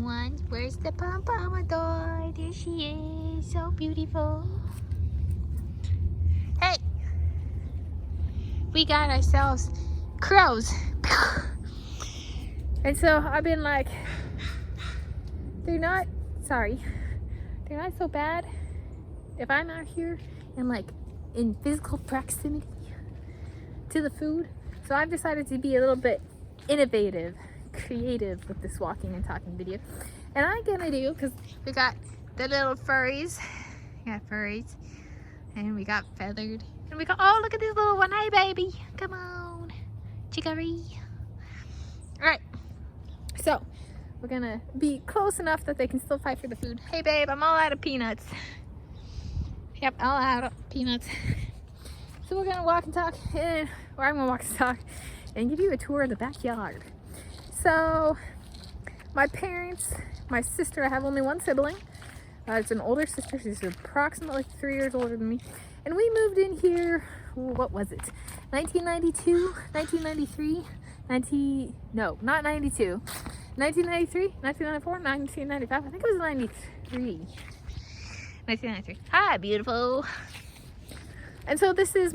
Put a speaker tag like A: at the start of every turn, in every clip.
A: ones. Where's the pom-pom-ador? There she is, so beautiful. Hey! We got ourselves crows. And so I've been like, they're not so bad if I'm out here and like in physical proximity to the food. So I've decided to be a little bit innovative, creative with this walking and talking video. And I'm gonna do, because we got the little furries. We got furries. And we got feathered. And we got, oh, look at this little one. Hey, baby. Come on. Chicory. Alright. So, we're gonna be close enough that they can still fight for the food. Hey, babe, I'm all out of peanuts. Yep, all out of peanuts. So we're gonna walk and talk, or I'm gonna walk and talk and give you a tour of the backyard. So, my parents, my sister, I have only one sibling. It's an older sister. She's approximately 3 years older than me. And we moved in here, what was it? 1992, 1993, no, not 92. 1993, 1994, 1995. I think it was 93. 1993. Hi, beautiful. And so this is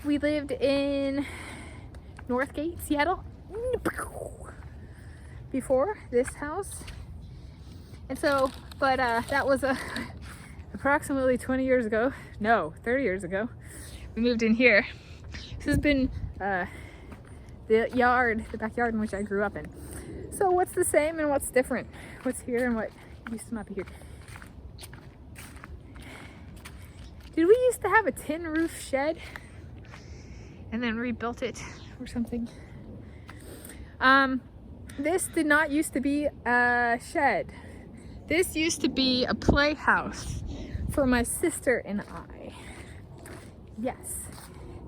A: we lived in Northgate, Seattle, before this house. And so, but that was approximately 20 years ago. No, 30 years ago. We moved in here. This has been the backyard in which I grew up in. So what's the same and what's different? What's here and what used to not be here? Did we used to have a tin roof shed and then rebuilt it or something? This did not used to be a shed. This used to be a playhouse for my sister and I. Yes.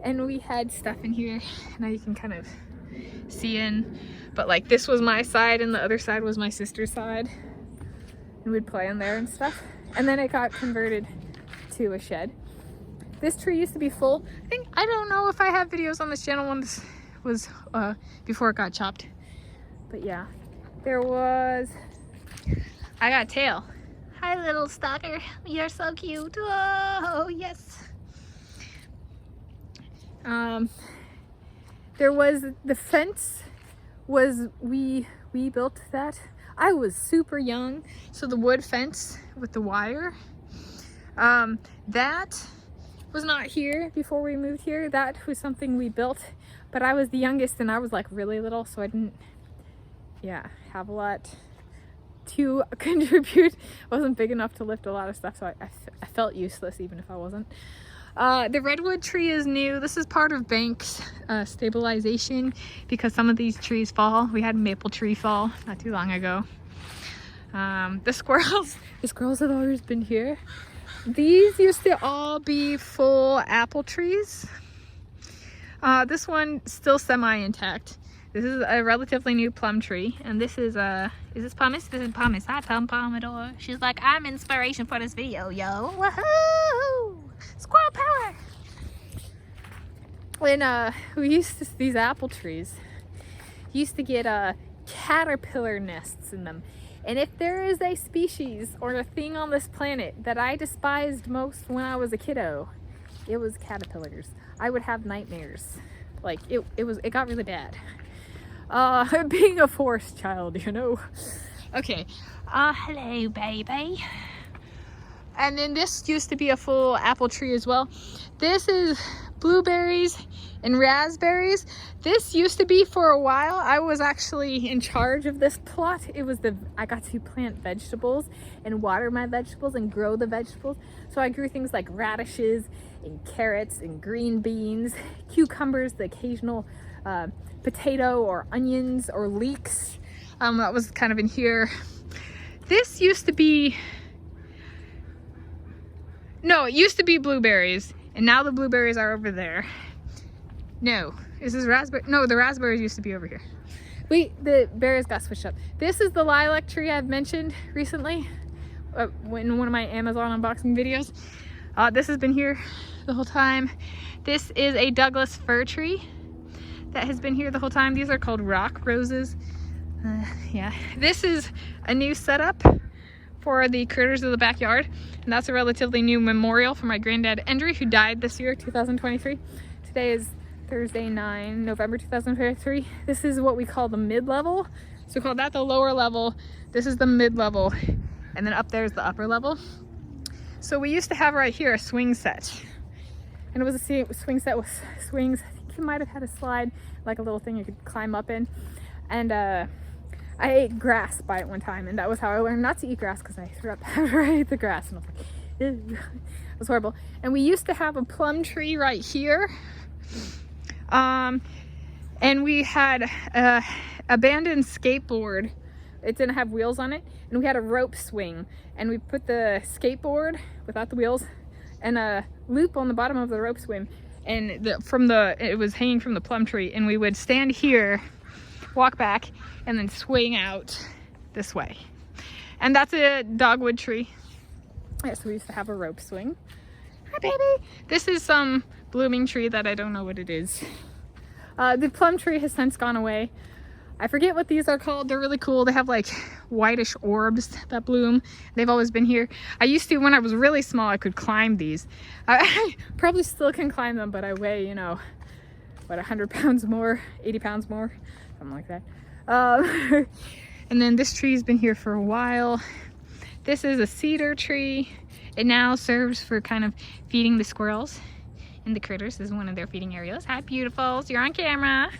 A: And we had stuff in here. Now you can kind of see in. But like this was my side and the other side was my sister's side. And we'd play in there and stuff. And then it got converted to a shed. This tree used to be full. I don't know if I have videos on this channel when this was before it got chopped. But yeah, there was, I got a tail. Hi little stalker, you're so cute. Oh yes. There was the fence was, we built that. I was super young, so the wood fence with the wire, that was not here before we moved here. That was something we built, but I was the youngest and I was like really little, so I didn't, have a lot to contribute. I wasn't big enough to lift a lot of stuff, so I felt useless even if I wasn't. The redwood tree is new. This is part of Banks stabilization because some of these trees fall. We had a maple tree fall not too long ago. The squirrels have always been here. These used to all be full apple trees. This one still semi-intact. This is a relatively new plum tree, and this is this Pumice? This is Pumice. Hi, Pom-Pom-ador. She's like, I'm inspiration for this video, yo. Woohoo! Squirrel power! When we used to, these apple trees used to get caterpillar nests in them. And if there is a species or a thing on this planet that I despised most when I was a kiddo, it was caterpillars. I would have nightmares. Like it got really bad. Being a forest child, you know. Okay. Hello, baby. And then this used to be a full apple tree as well. This is blueberries and raspberries. This used to be for a while. I was actually in charge of this plot. I got to plant vegetables and water my vegetables and grow the vegetables. So I grew things like radishes and carrots and green beans, cucumbers, the occasional potato or onions or leeks. That was kind of in here. This used to be, no, it used to be blueberries, and now the blueberries are over there. No, is this raspberry? No, the raspberries used to be over here. The berries got switched up. This is the lilac tree I've mentioned recently in one of my Amazon unboxing videos. This has been here the whole time. This is a Douglas fir tree that has been here the whole time. These are called rock roses. Yeah, this is a new setup for the critters of the backyard, and that's a relatively new memorial for my granddad Andrew, who died this year, 2023. Today is Thursday, November 2023. This is what we call the mid-level. So we call that the lower level. This is the mid-level, and then up there is the upper level. So we used to have right here a swing set, and it was a swing set with swings. I think you might have had a slide, like a little thing you could climb up in. And I ate grass by it one time, and that was how I learned not to eat grass, because I threw up after I ate the grass, and I was like, ew. It was horrible. And we used to have a plum tree right here, and we had a abandoned skateboard. It didn't have wheels on it, and we had a rope swing, and we put the skateboard without the wheels and a loop on the bottom of the rope swing, and it was hanging from the plum tree, and we would stand here, walk back, and then swing out this way. And that's a dogwood tree. Yeah, so we used to have a rope swing. Hi, baby. This is some blooming tree that I don't know what it is. The plum tree has since gone away. I forget what these are called. They're really cool. They have like whitish orbs that bloom. They've always been here. I used to, when I was really small, I could climb these. I probably still can climb them, but I weigh, you know, what, 100 pounds more, 80 pounds more, something like that. And then this tree's been here for a while. This is a cedar tree. It now serves for kind of feeding the squirrels and the critters. This is one of their feeding areas. Hi, beautifuls. You're on camera.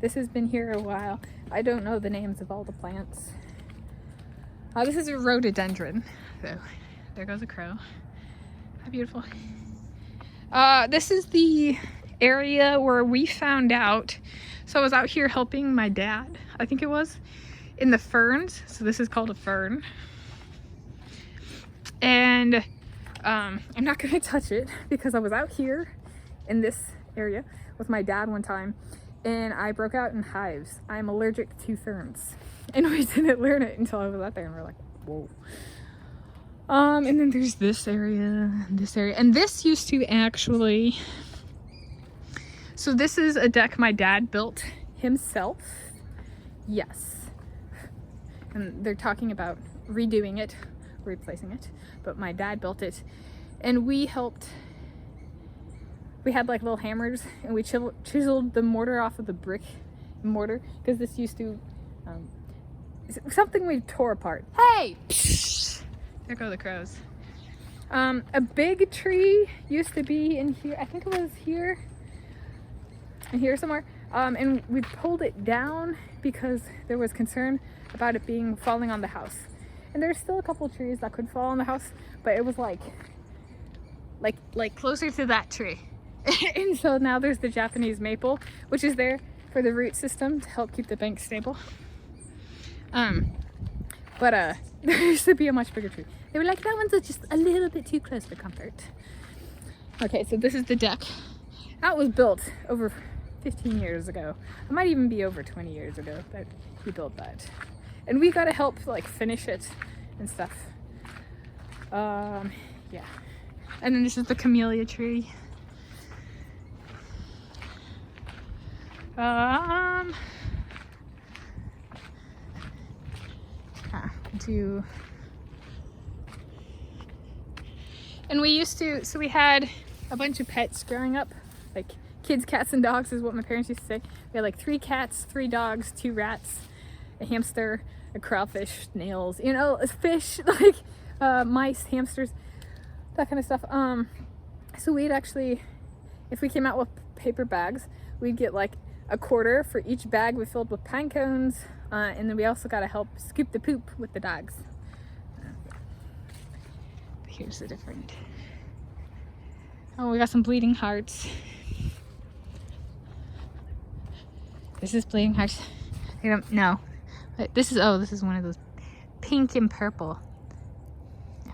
A: This has been here a while. I don't know the names of all the plants. This is a rhododendron. So there goes a crow. How beautiful. This is the area where we found out. So I was out here helping my dad, I think it was, in the ferns. So this is called a fern. And I'm not gonna touch it because I was out here in this area with my dad one time, and I broke out in hives. I'm allergic to ferns, and we didn't learn it until I was out there, and we're like, whoa. And then there's this area, and this used to actually, so this is a deck my dad built himself. Yes. And they're talking about redoing it, replacing it, but my dad built it, and we helped. We had like little hammers, and we chiseled the mortar off of the brick mortar, because this used to something we tore apart. Hey, psh! There go the crows. A big tree used to be in here. I think it was here and here somewhere, and we pulled it down because there was concern about it falling on the house. And there's still a couple trees that could fall on the house, but it was like closer to that tree. And so now there's the Japanese maple, which is there for the root system to help keep the bank stable. But there used to be a much bigger tree. They were like, that one's just a little bit too close for comfort. Okay, so this is the deck. That was built over 15 years ago. It might even be over 20 years ago that he built that. And we got to help like finish it and stuff. Yeah. And then this is the camellia tree. And we used to, so we had a bunch of pets growing up, like kids, cats, and dogs is what my parents used to say. We had like 3 cats, 3 dogs, 2 rats, a hamster, a crawfish, snails, you know, a fish, like mice, hamsters, that kind of stuff. So we'd actually, if we came out with paper bags, we'd get like a quarter for each bag we filled with pine cones, and then we also got to help scoop the poop with the dogs. Here's the different. Oh, we got some bleeding hearts. This is bleeding hearts. I don't know. But this is, oh, this is one of those pink and purple. Yeah.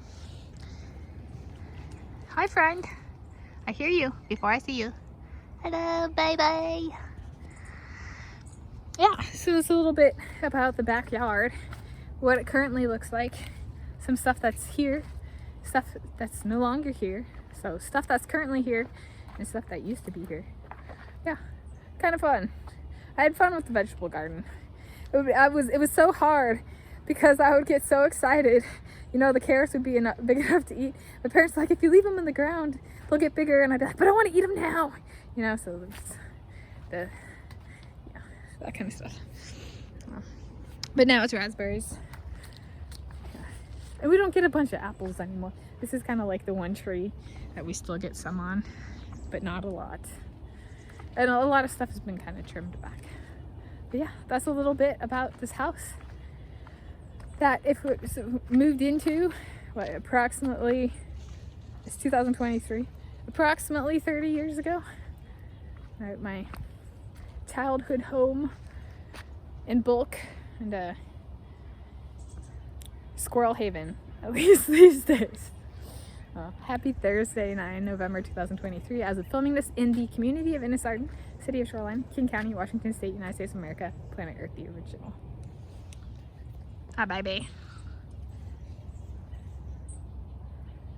A: Hi, friend. I hear you before I see you. Hello, bye-bye. Yeah, so it's a little bit about the backyard, what it currently looks like, some stuff that's here, stuff that's no longer here, So stuff that's currently here and stuff that used to be here. Yeah, kind of fun. I had fun with the vegetable garden. It was so hard because I would get so excited. You know, the carrots would be big enough to eat. My parents were like, if you leave them in the ground, they'll get bigger. And I'd be like, but I want to eat them now. You know, so that kind of stuff. But now it's raspberries. And we don't get a bunch of apples anymore. This is kind of like the one tree that we still get some on, but not a lot. And a lot of stuff has been kind of trimmed back. But yeah, that's a little bit about this house that if it was moved into, what, approximately, it's 2023, approximately 30 years ago. All right, my childhood home in bulk and Squirrel Haven, at least these days. Happy Thursday, 9 November 2023. As of filming this in the community of Innis Arden, city of Shoreline, King County, Washington State, United States of America, planet Earth, the original. Bye, baby.